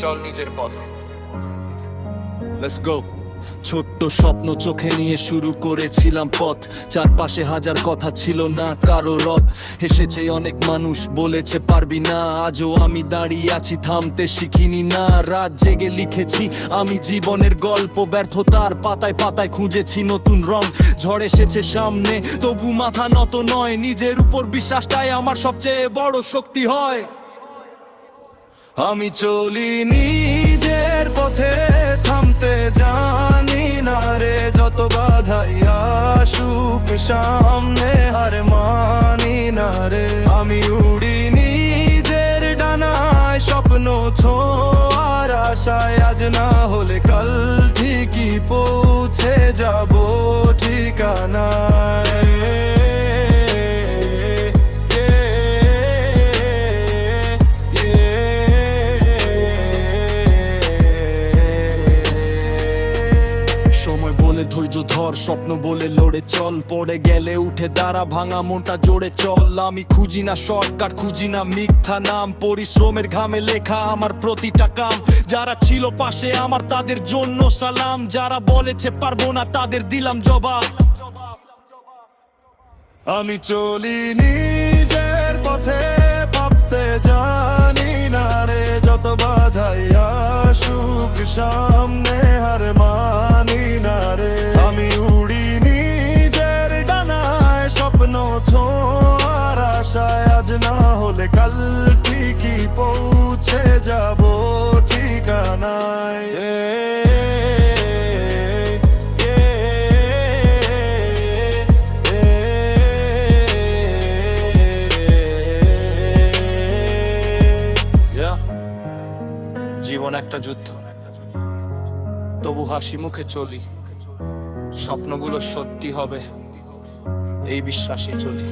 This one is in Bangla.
চল নিজের পথে। Let's go. ছোট্ট স্বপ্ন চোখে নিয়ে শুরু করেছিলাম পথ, চারপাশে হাজার কথা ছিল না কারো রথ। হেসেছে অনেক মানুষ, বলেছে পারবি না, আজও আমি দাঁড়িয়ে আছি, থামতে শিখিনি না। রাত জেগে লিখেছি আমি জীবনের গল্প, ব্যর্থতার পাতায় পাতায় খুঁজেছি নতুন রং। ঝড় এসেছে সামনে, তবু মাথা নত নয়, নিজের উপর বিশ্বাসটাই আমার সবচেয়ে বড় শক্তি হয়। আমি চলি নিজের পথে, থামতে জানি না রে, যত বাধাই আসুক সামনে হার মানি না রে। আমি উড়ি নিজের ডানায়, স্বপ্ন ছোঁয়ার আশায়, আজ না হলে কাল ঠিকই পৌঁছে যাব ঠিকানায়। ধৈর্য ধর, স্বপ্ন বলে লড়ে চল, পড়ে গেলে উঠে দাঁড়া, ভাঙা মনটা জোরে চল। আমি খুঁজি না শর্টকাট, খুঁজি না মিথ্যা নাম, পরিশ্রমের ঘামে লেখা আমার প্রতিটা কাম। যারা ছিল পাশে আমার তাদের জন্য সালাম, যারা বলেছে পারবো না তাদের দিলাম জবাব। আমি চলি নিজের পথে, ভাবতে জানি না রে, যত বাধাই আসুক সামনে হার মানি না রে। আমি উড়ি নিজের ডানায়, স্বপ্ন ছোঁয়ার আশায়, আজ না হলে কাল ঠিকই পৌঁছে যাব ঠিকানায়। জীবন একটা যুদ্ধ, তবু হাসি মুখে চলি, স্বপ্নগুলো সত্যি হবে এই বিশ্বাসে চলি।